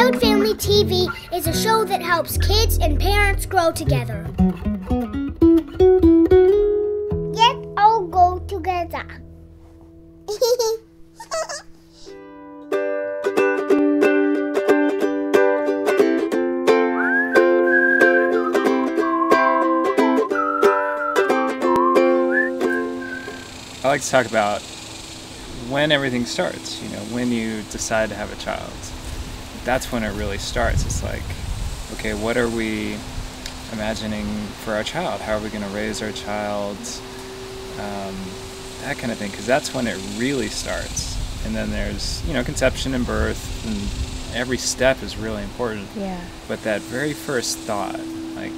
Child Family TV is a show that helps kids and parents grow together. Let's all go together. I like to talk about when everything starts, you know, when you decide to have a child. That's when it really starts. It's like, okay, what are we imagining for our child? How are we going to raise our child? That kind of thing, because that's when it really starts. And then there's, you know, conception and birth, and every step is really important. Yeah. But that very first thought, like,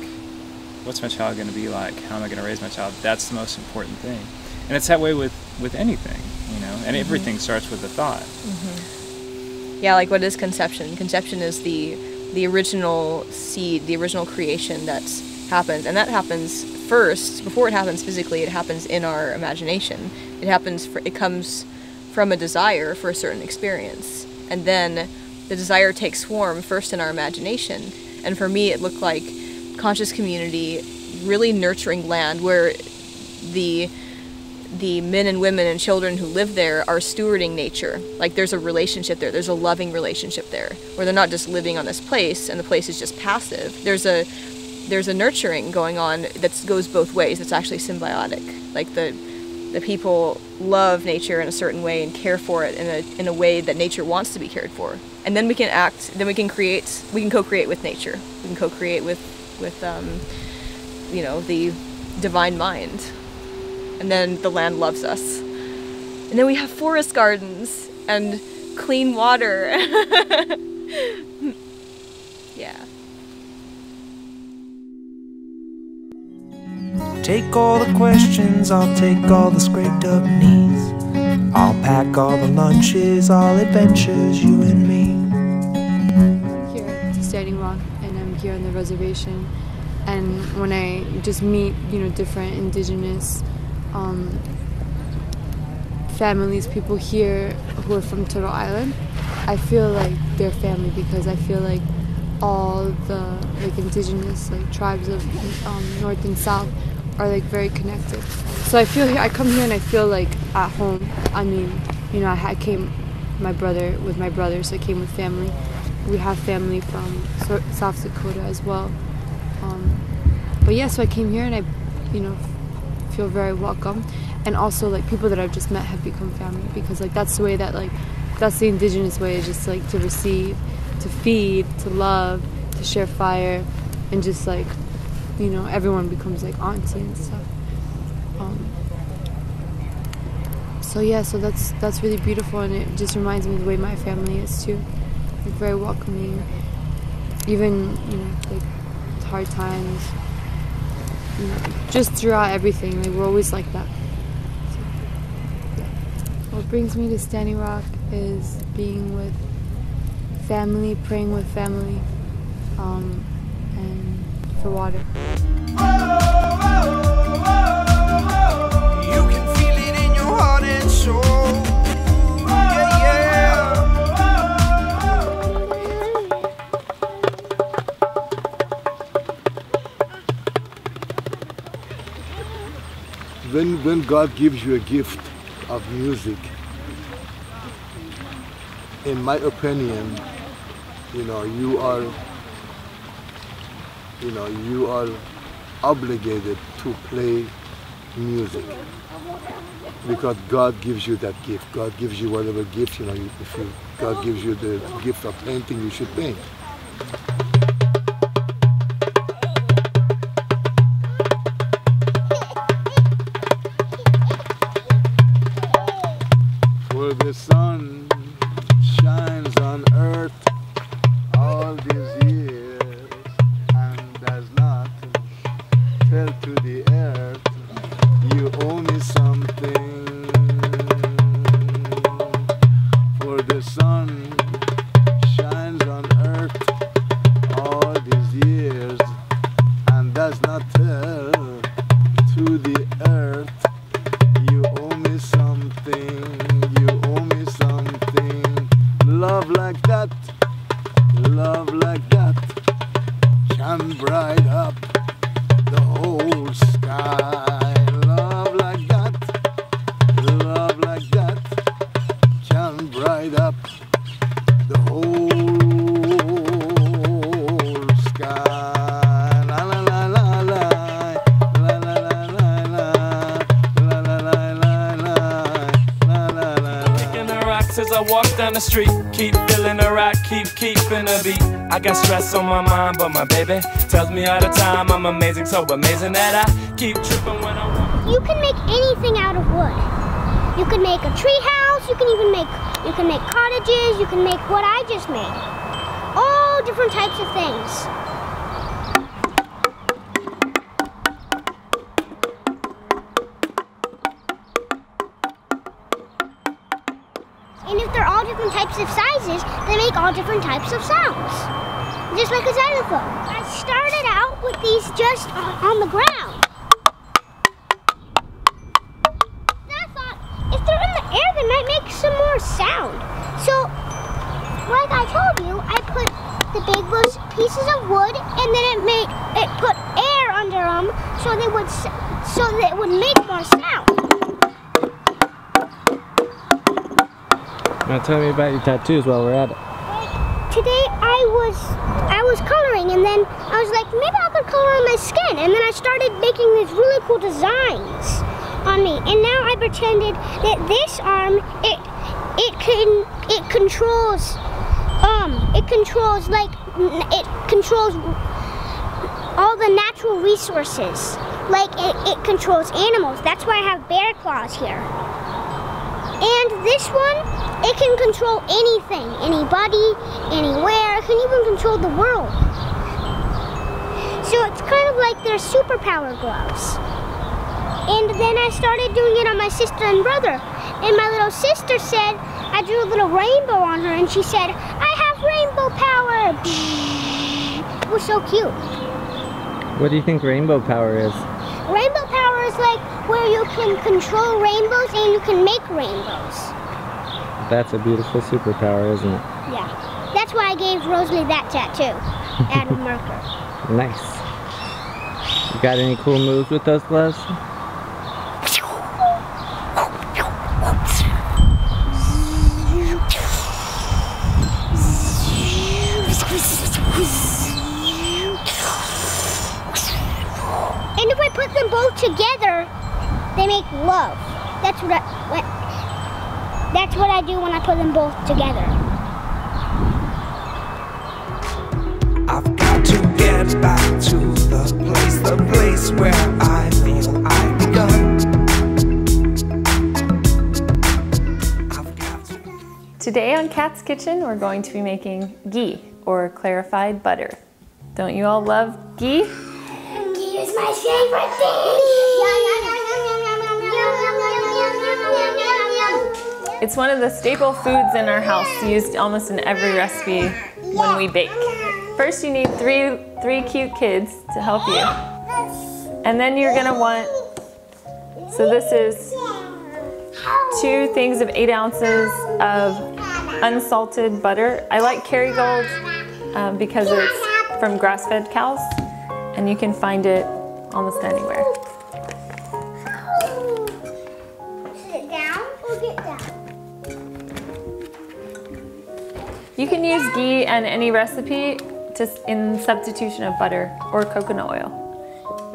what's my child going to be like? How am I going to raise my child? That's the most important thing. And it's that way with anything, you know, and everything starts with a thought. Yeah, like what is conception? Conception is the original seed, the original creation that happens. And that happens first, before it happens physically, it happens in our imagination. It comes from a desire for a certain experience. And then the desire takes form first in our imagination. And for me, it looked like conscious community, really nurturing land where the men and women and children who live there are stewarding nature. Like there's a relationship there, there's a loving relationship there, where they're not just living on this place and the place is just passive. There's a nurturing going on that goes both ways. It's actually symbiotic. Like the people love nature in a certain way and care for it in a way that nature wants to be cared for. And then we can act, then we can co-create with nature. We can co-create with you know, the divine mind. And then the land loves us. And then we have forest gardens and clean water. Yeah. Take all the questions, I'll take all the scraped up knees. I'll pack all the lunches, all adventures, you and me. I'm here at Standing Rock and I'm here on the reservation. And when I just meet, you know, different indigenous families, people here who are from Turtle Island, I feel like they're family, because I feel like all the like indigenous like tribes of North and South are like very connected. So I feel here, I come here and I feel like at home. I mean, you know, I came with my brother, so I came with family. We have family from South Dakota as well. But yeah, so I came here and I, you know, feel very welcome. And also like people that I've just met have become family, because like that's the way that like, that's the indigenous way, is just like to receive, to feed, to love, to share fire, and just like, you know, everyone becomes like auntie and stuff. So yeah, so that's really beautiful, and it just reminds me of the way my family is too. Like very welcoming, even, you know, like hard times, you know, just throughout everything, like we're always like that. So, yeah. What brings me to Standing Rock is being with family, praying with family, and for water. You can feel it in your heart and soul. When God gives you a gift of music, in my opinion, you are obligated to play music, because God gives you that gift. God gives you whatever gift, you know. God gives you the gift of painting, you should paint. The sun shines on earth all these years and does not tell to the earth, you owe me something. For the sun shines on earth all these years and does not tell to the earth, you owe me something. Love like that, love like that, shine bright up the whole sky. Love like that, shine bright up the whole sky. La la la la la, la la la la la, la la la la la, la la la. Kicking the rocks as I walk down the street. Keep feeling the rock, keeping the beat. I got stress on my mind, but my baby tells me all the time I'm amazing, so amazing that I keep tripping when I walk. You can make anything out of wood. You can make a tree house, you can make cottages, you can make what I just made. All different types of things. And if they're all different types of sizes, they make all different types of sounds. Just like a xylophone. I started out with these just on the ground. Then I thought, if they're in the air, they might make some more sound. So, like I told you, I put the big pieces of wood, and then it put air under them, so that it would make more sound. Now tell me about your tattoos while we're at it. Today I was coloring, and then I was like, maybe I could color on my skin, and then I started making these really cool designs on me. And now I pretended that this arm it controls all the natural resources. Like it controls animals. That's why I have bear claws here. And this one, it can control anything, anybody, anywhere. It can even control the world. So it's kind of like their superpower gloves. And then I started doing it on my sister and brother. And my little sister said, I drew a little rainbow on her, and she said, I have rainbow power. It was so cute. What do you think rainbow power is? Rainbow power is like where you can control rainbows and you can make rainbows. That's a beautiful superpower, isn't it? Yeah. That's why I gave Rosalie that tattoo. Out of marker. Nice. You got any cool moves with those gloves? And if I put them both together, they make love. That's what I do when I put them both together. I've got to get back to the place where I feel I begun. Today on Kat's Kitchen, we're going to be making ghee, or clarified butter. Don't you all love ghee? Ghee is my favorite thing. It's one of the staple foods in our house, used almost in every recipe when we bake. First, you need three cute kids to help you. And then you're gonna want, so this is 2 things of 8 ounces of unsalted butter. I like Kerrygold because it's from grass-fed cows, and you can find it almost anywhere. Sit down or get down? You can use ghee in any recipe in substitution of butter or coconut oil.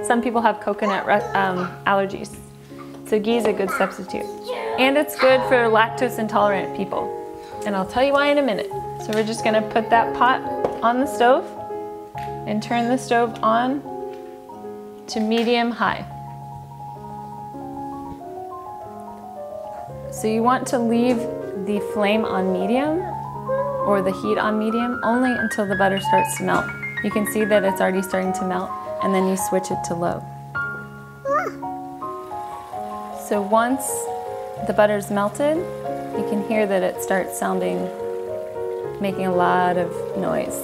Some people have coconut allergies, so ghee is a good substitute. And it's good for lactose intolerant people. And I'll tell you why in a minute. So we're just gonna put that pot on the stove and turn the stove on to medium-high. So you want to leave the flame on medium or the heat on medium only until the butter starts to melt. You can see that it's already starting to melt, and then you switch it to low. So once the butter's melted, you can hear that it starts making a lot of noise,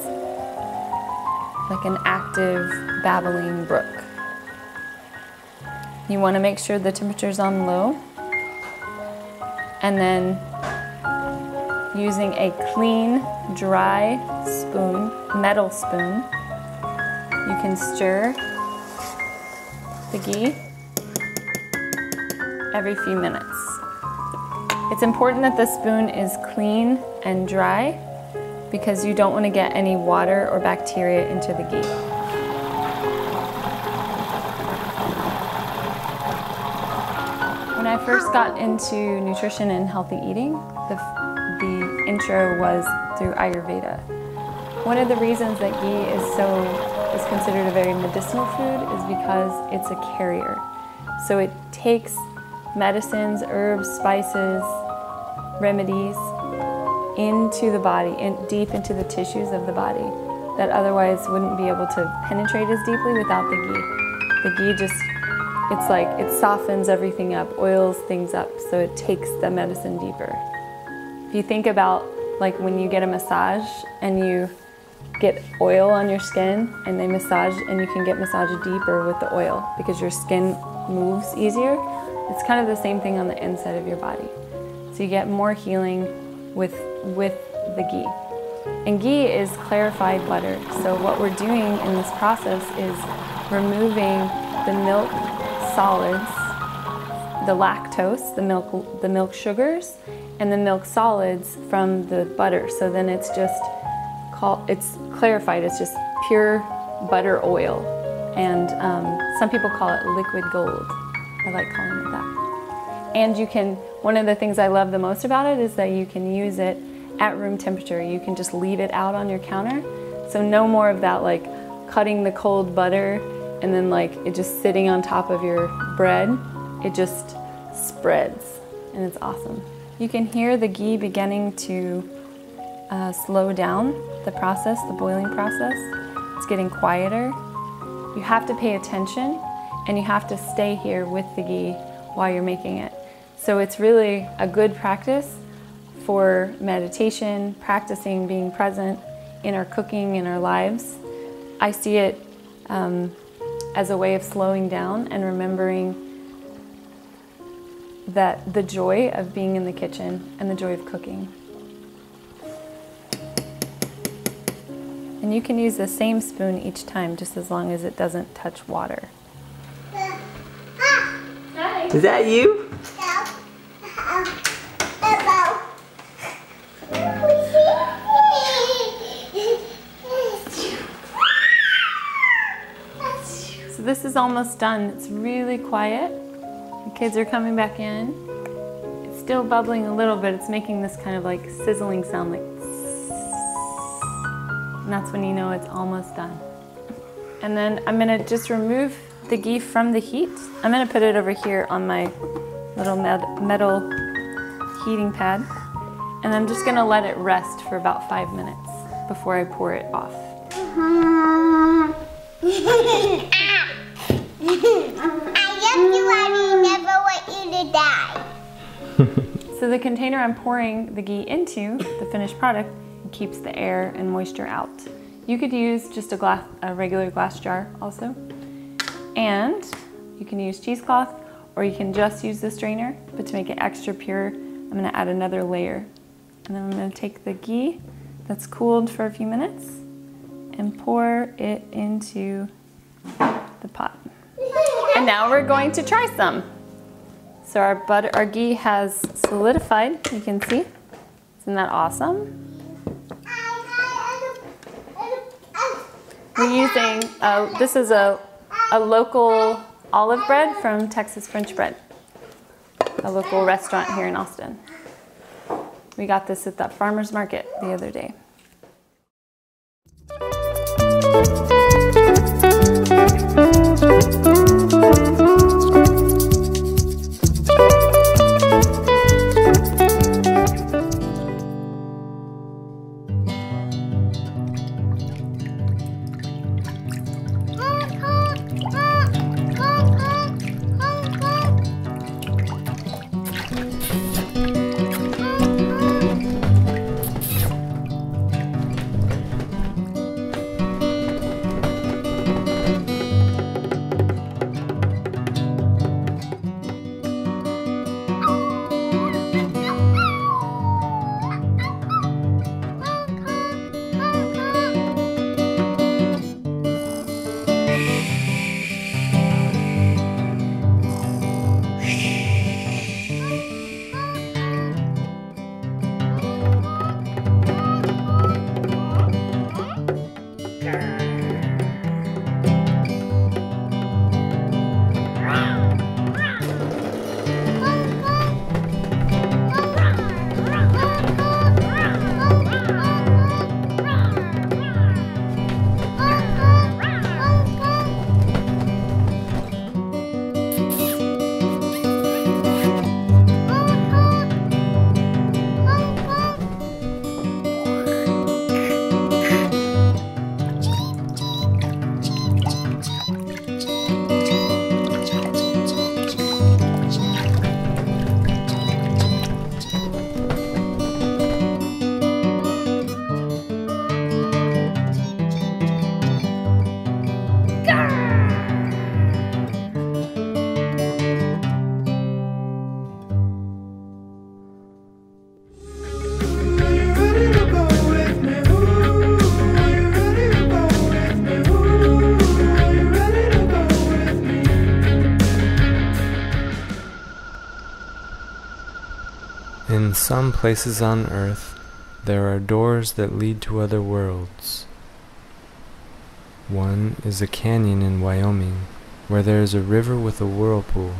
like an active, babbling brook. You want to make sure the temperature's on low, and then using a clean, dry spoon, metal spoon. You can stir the ghee every few minutes. It's important that the spoon is clean and dry because you don't want to get any water or bacteria into the ghee. When I first got into nutrition and healthy eating, the intro was through Ayurveda. One of the reasons that ghee is considered a very medicinal food is because it's a carrier. So it takes medicines, herbs, spices, remedies into the body, deep into the tissues of the body that otherwise wouldn't be able to penetrate as deeply without the ghee. The ghee just, it's like, it softens everything up, oils things up, so it takes the medicine deeper. If you think about like when you get a massage and you get oil on your skin and they massage, and you can get massaged deeper with the oil because your skin moves easier. It's kind of the same thing on the inside of your body. So you get more healing with the ghee. And ghee is clarified butter. So what we're doing in this process is removing the milk solids, the lactose, the milk sugars, and the milk solids from the butter. So then it's just it's clarified. It's just pure butter oil. And some people call it liquid gold. I like calling it that. And you can, one of the things I love the most about it is that you can use it at room temperature. You can just leave it out on your counter. So no more of that like cutting the cold butter and then like it just sitting on top of your bread. It just spreads and it's awesome. You can hear the ghee beginning to slow down the process, the boiling process. It's getting quieter. You have to pay attention and you have to stay here with the ghee while you're making it. So it's really a good practice for meditation, practicing being present in our cooking, in our lives. I see it as a way of slowing down and remembering that the joy of being in the kitchen and the joy of cooking. And you can use the same spoon each time, just as long as it doesn't touch water. Is that you? So this is almost done. It's really quiet. The kids are coming back in. It's still bubbling a little bit. It's making this kind of like sizzling sound, like and that's when you know it's almost done. And then I'm gonna just remove the ghee from the heat. I'm gonna put it over here on my little metal heating pad. And I'm just gonna let it rest for about 5 minutes before I pour it off. I love you, I never want you to die. So the container I'm pouring the ghee into, the finished product, keeps the air and moisture out. You could use just a regular glass jar also. And you can use cheesecloth or you can just use the strainer, but to make it extra pure, I'm gonna add another layer. And then I'm gonna take the ghee that's cooled for a few minutes and pour it into the pot. And now we're going to try some. So our ghee has solidified, you can see. Isn't that awesome? We're using, this is a local olive bread from Texas French Bread, a local restaurant here in Austin. We got this at that farmer's market the other day. some places on Earth, there are doors that lead to other worlds. One is a canyon in Wyoming, where there is a river with a whirlpool.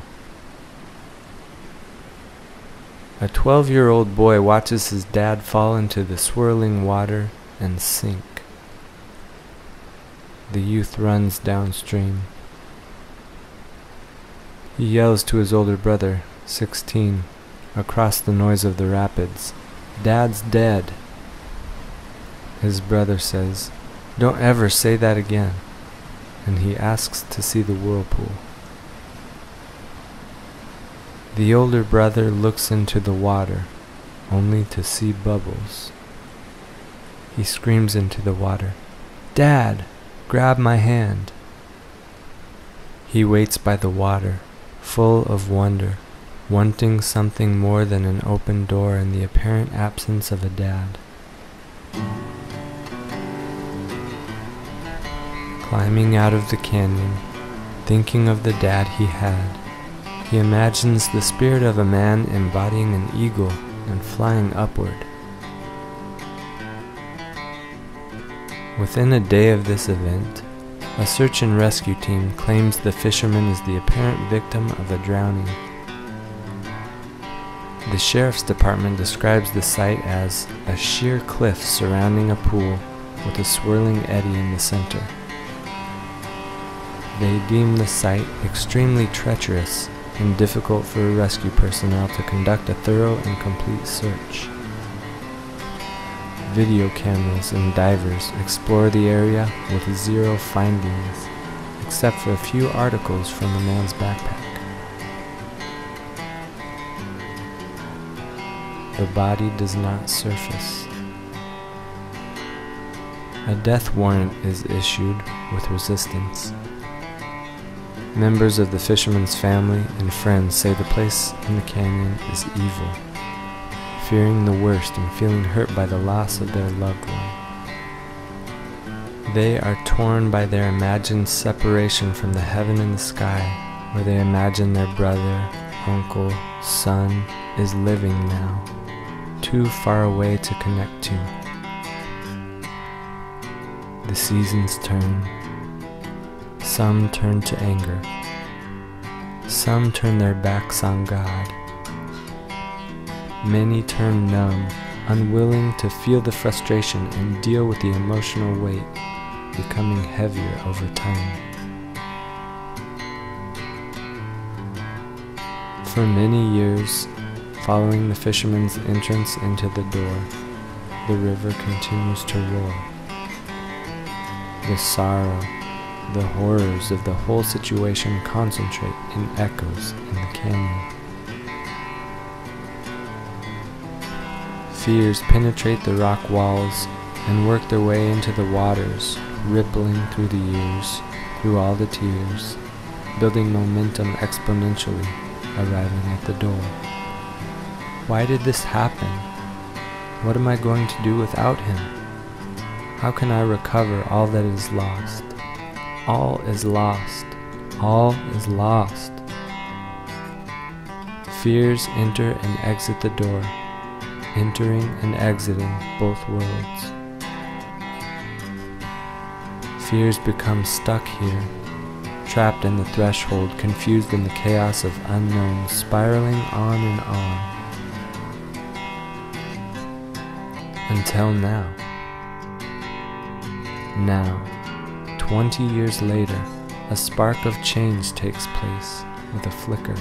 A 12-year-old boy watches his dad fall into the swirling water and sink. The youth runs downstream. He yells to his older brother, 16, across the noise of the rapids, "Dad's dead." His brother says, "Don't ever say that again," and he asks to see the whirlpool. The older brother looks into the water, only to see bubbles. He screams into the water, "Dad, grab my hand." He waits by the water, full of wonder, wanting something more than an open door in the apparent absence of a dad. Climbing out of the canyon, thinking of the dad he had, he imagines the spirit of a man embodying an eagle and flying upward. Within a day of this event, a search and rescue team claims the fisherman is the apparent victim of a drowning. The sheriff's department describes the site as a sheer cliff surrounding a pool with a swirling eddy in the center. They deem the site extremely treacherous and difficult for rescue personnel to conduct a thorough and complete search. Video cameras and divers explore the area with zero findings, except for a few articles from the man's backpack. The body does not surface. A death warrant is issued with resistance. Members of the fisherman's family and friends say the place in the canyon is evil, fearing the worst and feeling hurt by the loss of their loved one. They are torn by their imagined separation from the heaven and the sky, where they imagine their brother, uncle, son is living now, too far away to connect to. The seasons turn. Some turn to anger. Some turn their backs on God. Many turn numb, unwilling to feel the frustration and deal with the emotional weight, becoming heavier over time. For many years, following the fisherman's entrance into the door, the river continues to roar. The sorrow, the horrors of the whole situation concentrate in echoes in the canyon. Fears penetrate the rock walls and work their way into the waters, rippling through the years, through all the tears, building momentum exponentially, arriving at the door. Why did this happen? What am I going to do without him? How can I recover all that is lost? All is lost. All is lost. Fears enter and exit the door, entering and exiting both worlds. Fears become stuck here, trapped in the threshold, confused in the chaos of unknowns, spiraling on and on. Until now. Now, 20 years later, a spark of change takes place with a flicker.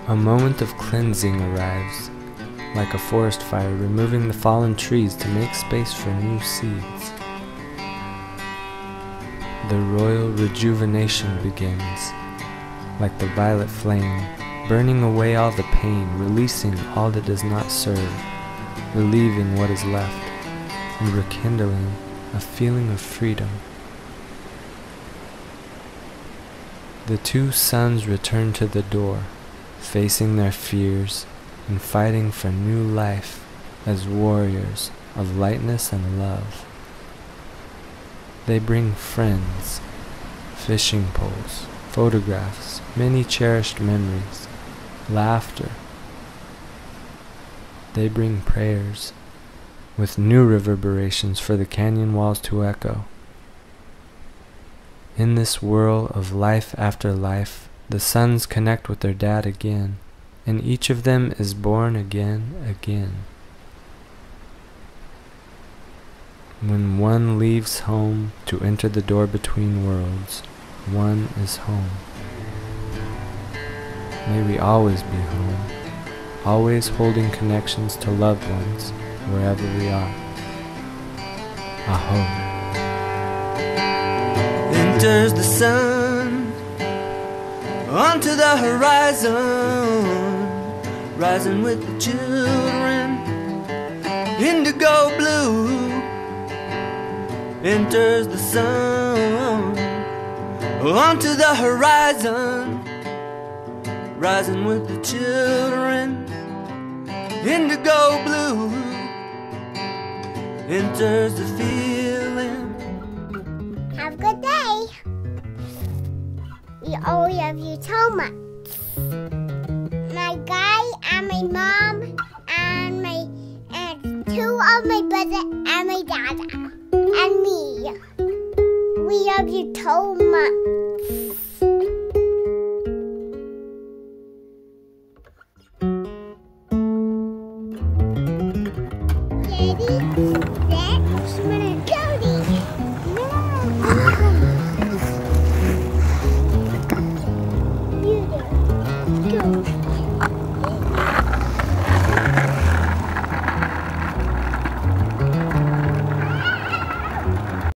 A moment of cleansing arrives, like a forest fire removing the fallen trees to make space for new seeds. The royal rejuvenation begins, like the violet flame, burning away all the pain, releasing all that does not serve, relieving what is left, and rekindling a feeling of freedom. The two sons return to the door, facing their fears and fighting for new life as warriors of lightness and love. They bring friends, fishing poles, photographs, many cherished memories, laughter, they bring prayers, with new reverberations for the canyon walls to echo. In this whirl of life after life, the sons connect with their dad again, and each of them is born again. When one leaves home to enter the door between worlds, one is home. May we always be home, always holding connections to loved ones wherever we are. Aho. Enters the sun onto the horizon, rising with the children, indigo blue. Enters the sun onto the horizon, rising with the children, indigo blue. Enters the feeling. Have a good day. We all love you so much. My guy and my mom and two of my brothers and my dad and me. We love you so much. Ready, set, go!